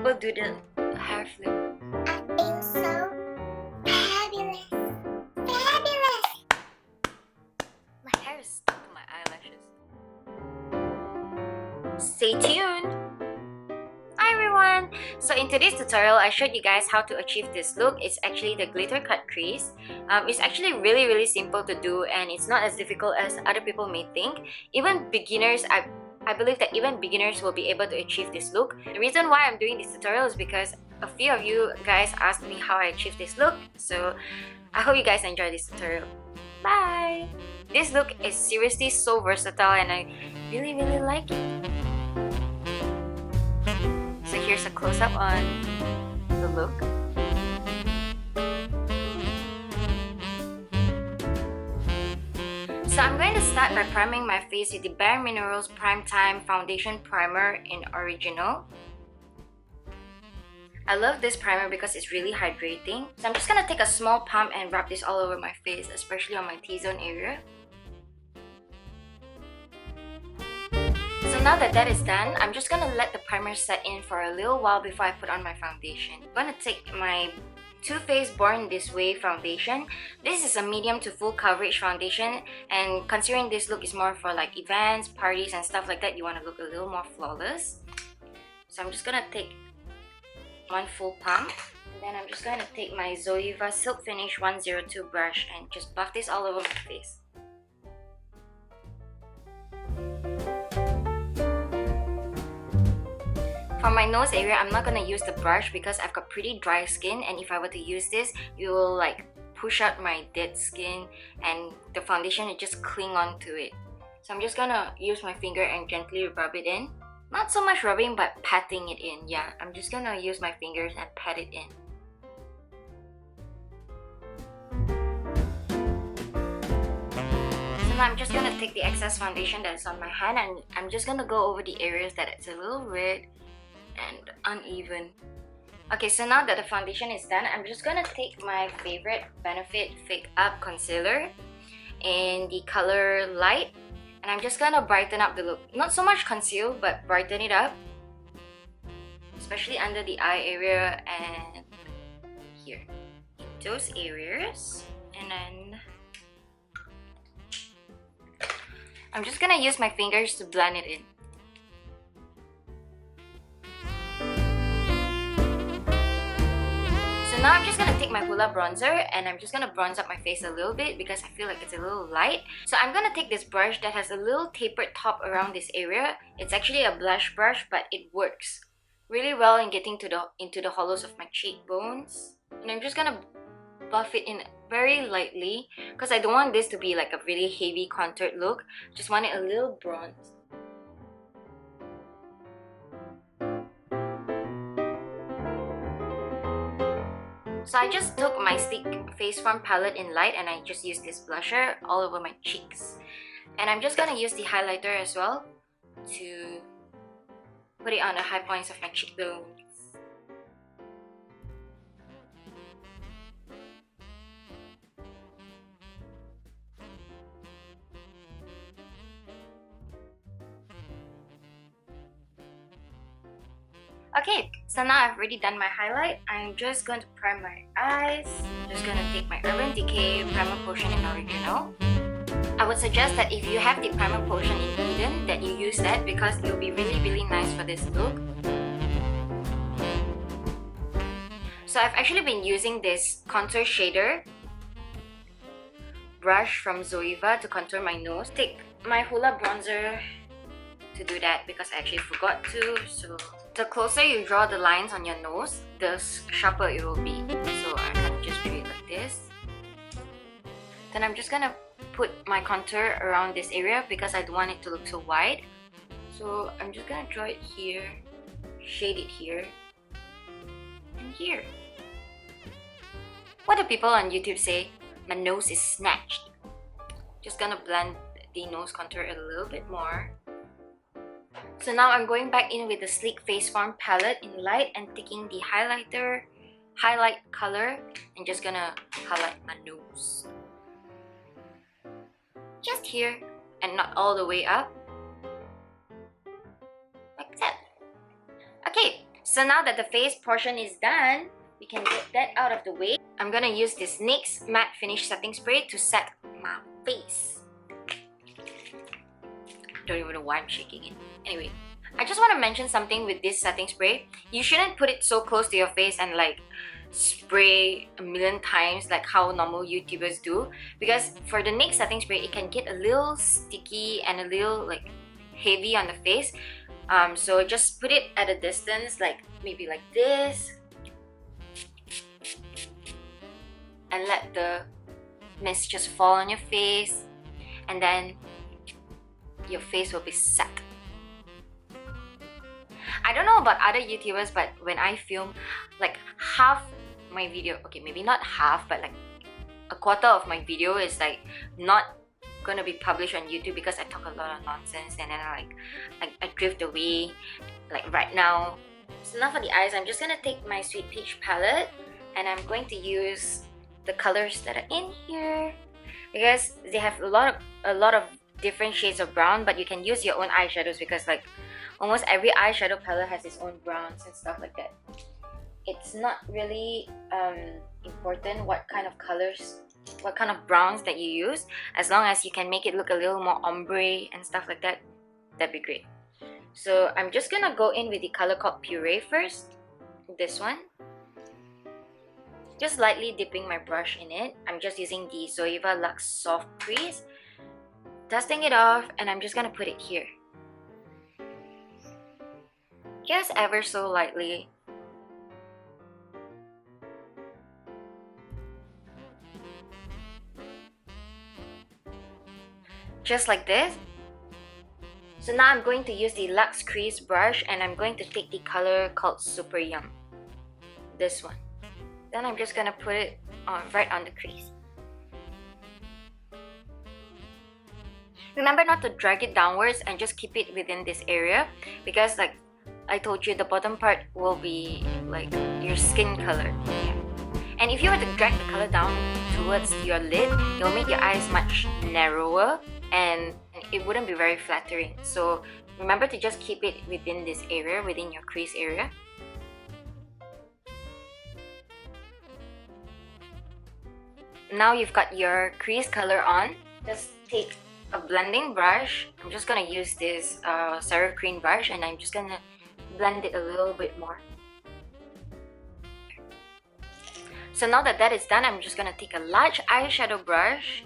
we'll do the hair flip. I feel so fabulous. Fabulous! My hair is stuck to my eyelashes. Stay tuned! Hi everyone! So in today's tutorial, I showed you guys how to achieve this look. It's actually the glitter cut crease. It's actually really simple to do, and it's not as difficult as other people may think. Even beginners, I believe that even beginners will be able to achieve this look. The reason why I'm doing this tutorial is because a few of you guys asked me how I achieved this look. So I hope you guys enjoy this tutorial. Bye! This look is seriously so versatile and I really like it. So here's a close-up on the look. So I'm going to start by priming my face with the Bare Minerals Prime Time Foundation Primer in Original. I love this primer because it's really hydrating. So I'm just gonna take a small pump and rub this all over my face, especially on my T-zone area. So now that that is done, I'm just gonna let the primer set in for a little while before I put on my foundation. I'm gonna take my Too Faced Born This Way foundation. This is a medium to full coverage foundation, and considering this look is more for like events, parties and stuff like that, you want to look a little more flawless. So I'm just gonna take one full pump, and then I'm just gonna take my Zoeva Silk Finish 102 brush and just buff this all over my face. For my nose area, I'm not gonna use the brush because I've got pretty dry skin, and if I were to use this, it will like push out my dead skin and the foundation will just cling on to it. So I'm just gonna use my finger and gently rub it in. Not so much rubbing, but patting it in. Yeah, I'm just gonna use my fingers and pat it in. So now I'm just gonna take the excess foundation that's on my hand and I'm just gonna go over the areas that it's a little red and uneven. Okay, so now that the foundation is done, I'm just gonna take my favorite Benefit Fake Up Concealer in the color Light, and I'm just gonna brighten up the look. Not so much conceal, but brighten it up, especially under the eye area and here, in those areas. And then I'm just gonna use my fingers to blend it in. Now I'm just gonna take my Hoola bronzer and I'm just gonna bronze up my face a little bit because I feel like it's a little light. So I'm gonna take this brush that has a little tapered top around this area. It's actually a blush brush, but it works really well in getting into the hollows of my cheekbones. And I'm just gonna buff it in very lightly because I don't want this to be like a really heavy contoured look. Just want it a little bronzed. So I just took my Stick Face Form palette in Light and I just used this blusher all over my cheeks. And I'm just gonna use the highlighter as well to put it on the high points of my cheekbones. Okay, so now I've already done my highlight. I'm just going to prime my eyes. Just gonna take my Urban Decay Primer Potion in Original. I would suggest that if you have the Primer Potion in Eden, that you use that because it will be really nice for this look. So I've actually been using this contour shader brush from Zoeva to contour my nose. Take my Hoola bronzer to do that because I actually forgot to. So the closer you draw the lines on your nose, the sharper it will be. So I kind of just do it like this. Then I'm just gonna put my contour around this area because I don't want it to look so wide. So I'm just gonna draw it here, shade it here, and here. What do people on YouTube say? My nose is snatched. Just gonna blend the nose contour a little bit more. So now I'm going back in with the Sleek Face Form palette in Light and taking the highlight color and just gonna highlight my nose. Just here and not all the way up. Like that. Okay, So now that the face portion is done, we can get that out of the way. I'm gonna use this NYX matte finish setting spray to set my face. Don't even know why I'm shaking it. Anyway, I just want to mention something with this setting spray. You shouldn't put it so close to your face and like spray a million times like how normal YouTubers do, because for the NYX setting spray, it can get a little sticky and a little like heavy on the face. So just put it at a distance, like maybe like this, and let the mist just fall on your face, and then your face will be set. I don't know about other YouTubers, but when I film, like half my video, okay, maybe not half, but like a quarter of my video is like not gonna be published on YouTube because I talk a lot of nonsense, and then I drift away. Like right now, it's enough for the eyes. I'm just gonna take my Sweet Peach palette, and I'm going to use the colors that are in here because they have a lot of different shades of brown, but you can use your own eyeshadows because like almost every eyeshadow palette has its own browns and stuff like that. It's not really important what kind of colors, what kind of browns that you use, as long as you can make it look a little more ombre and stuff like that, that'd be great. So I'm just gonna go in with the color called Puree first, this one. Just lightly dipping my brush in it. I'm just using the Zoeva Luxe Soft Crease, dusting it off, and I'm just gonna put it here. Just ever so lightly. Just like this. So now I'm going to use the Luxe Crease brush, and I'm going to take the color called Super Yum. This one. Then I'm just gonna put it on right on the crease. Remember not to drag it downwards and just keep it within this area, because like I told you, the bottom part will be like your skin color. Yeah. And if you were to drag the color down towards your lid, it'll make your eyes much narrower and it wouldn't be very flattering. So remember to just keep it within this area, within your crease area. Now you've got your crease color on, just take a blending brush. I'm just gonna use this Sarah Cream brush, and I'm just gonna blend it a little bit more. So now that that is done, I'm just gonna take a large eyeshadow brush,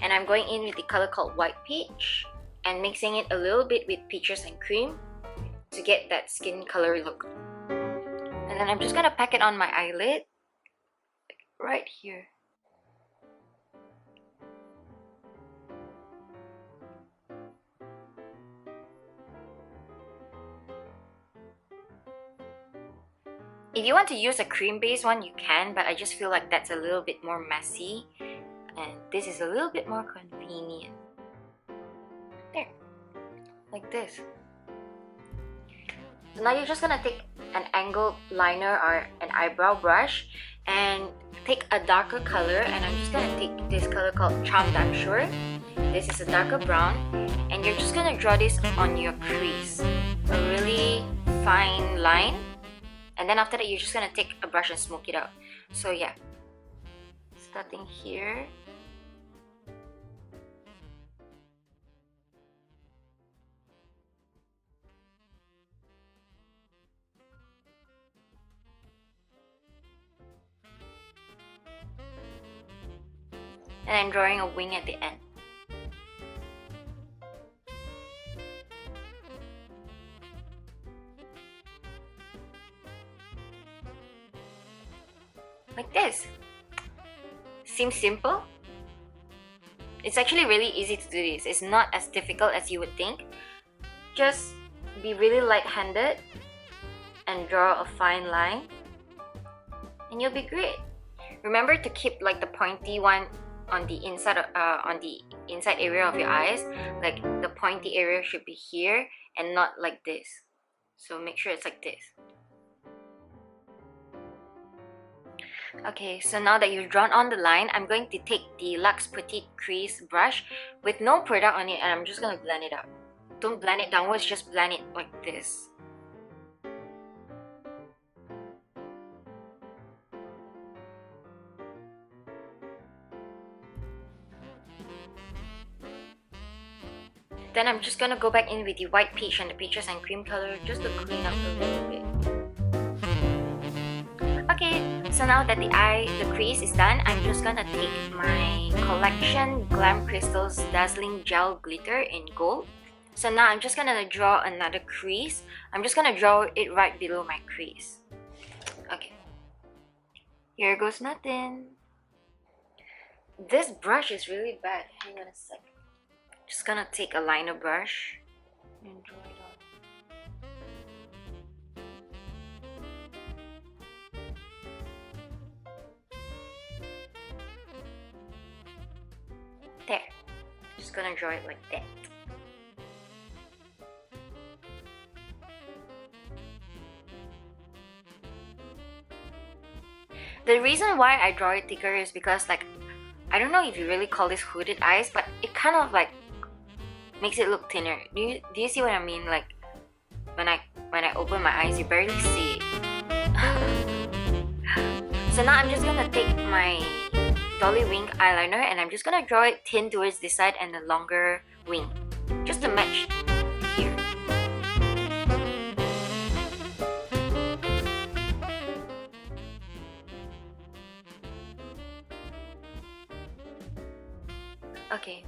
and I'm going in with the color called White Peach and mixing it a little bit with Peaches and Cream to get that skin color look. And then I'm just gonna pack it on my eyelid, right here. If you want to use a cream-based one, you can, but I just feel like that's a little bit more messy, and this is a little bit more convenient. There, like this. So now you're just gonna take an angled liner or an eyebrow brush and take a darker color, and I'm just gonna take this color called Charmed I'm Sure. This is a darker brown, and you're just gonna draw this on your crease, a really fine line. And then after that, you're just gonna take a brush and smoke it out. So yeah, starting here. And I'm drawing a wing at the end. Like this. Seems simple? It's actually really easy to do this. It's not as difficult as you would think. Just be really light-handed and draw a fine line, and you'll be great. Remember to keep like the pointy one on the inside area of your eyes. Like the pointy area should be here and not like this. So make sure it's like this. Okay, so now that you've drawn on the line, I'm going to take the Luxe Petite Crease brush with no product on it, and I'm just going to blend it out. Don't blend it downwards, just blend it like this. Then I'm just gonna go back in with the white peach and the peaches and cream color just to clean up a little bit. Okay, so now that the crease is done, I'm just gonna take my collection Glam Crystals Dazzling Gel Glitter in gold. So now I'm just gonna draw another crease. I'm just gonna draw it right below my crease. Okay. Here goes nothing. This brush is really bad. Hang on a sec. Just gonna take a liner brush and draw it on. There. Just gonna draw it like that. The reason why I draw it thicker is because, like, I don't know if you really call this hooded eyes, but it kind of like makes it look thinner. Do you see what I mean? Like when I open my eyes, you barely see it. So now I'm just gonna take my Dolly Wing eyeliner and I'm just gonna draw it thin towards this side and a longer wing, just to match here. Okay,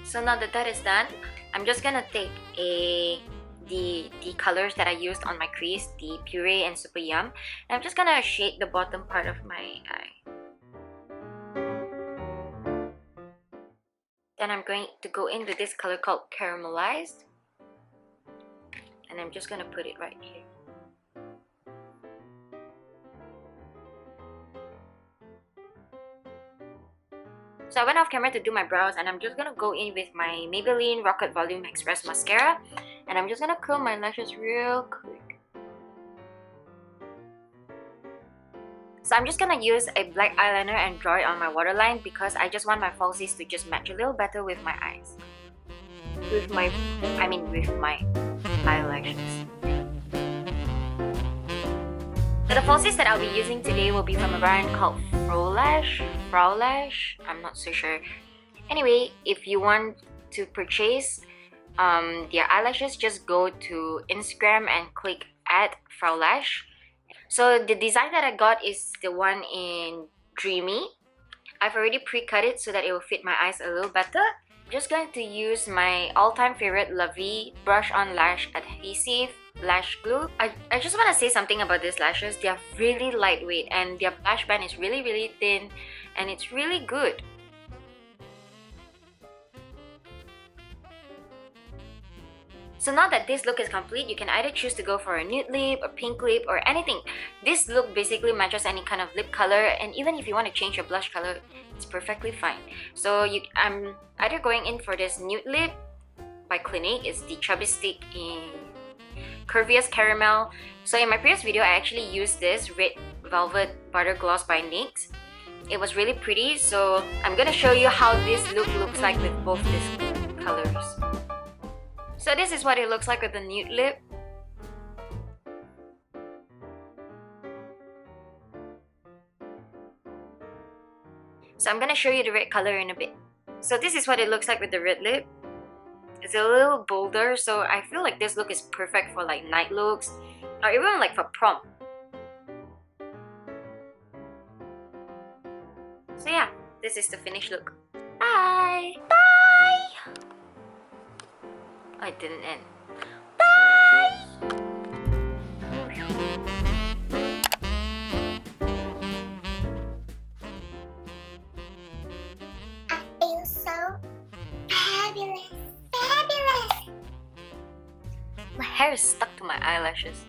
so now that is done, I'm just gonna take the colors that I used on my crease, the Puree and Super Yum, and I'm just gonna shade the bottom part of my eye. Then I'm going to go in with this color called Caramelized, and I'm just gonna put it right here. So I went off camera to do my brows, and I'm just gonna go in with my Maybelline Rocket Volume Express Mascara, and I'm just gonna curl my lashes real quick. So I'm just gonna use a black eyeliner and draw it on my waterline because I just want my falsies to just match a little better with my eyes. With my eyelashes. So the falsies that I'll be using today will be from a brand called Frowlash, I'm not so sure. Anyway, if you want to purchase their eyelashes, just go to Instagram and click @Frowlash. So the design that I got is the one in Dreamy. I've already pre-cut it so that it will fit my eyes a little better. I'm just going to use my all-time favorite Lovey Brush On Lash Adhesive Lash Glue. I just want to say something about these lashes. They are really lightweight and their lash band is really thin and it's really good. So now that this look is complete, you can either choose to go for a nude lip, a pink lip, or anything. This look basically matches any kind of lip color, and even if you want to change your blush color, it's perfectly fine. So I'm either going in for this nude lip by Clinique. It's the Chubby Stick in Curviest Caramel. So in my previous video, I actually used this Red Velvet Butter Gloss by NYX. It was really pretty, so I'm gonna show you how this look looks like with both these colors. So this is what it looks like with the nude lip. So I'm gonna show you the red color in a bit. So this is what it looks like with the red lip. It's a little bolder, so I feel like this look is perfect for like night looks or even like for prom. So yeah, this is the finished look. Bye! Bye! Oh, it didn't end. Bye! I feel so fabulous. Fabulous! My hair is stuck to my eyelashes.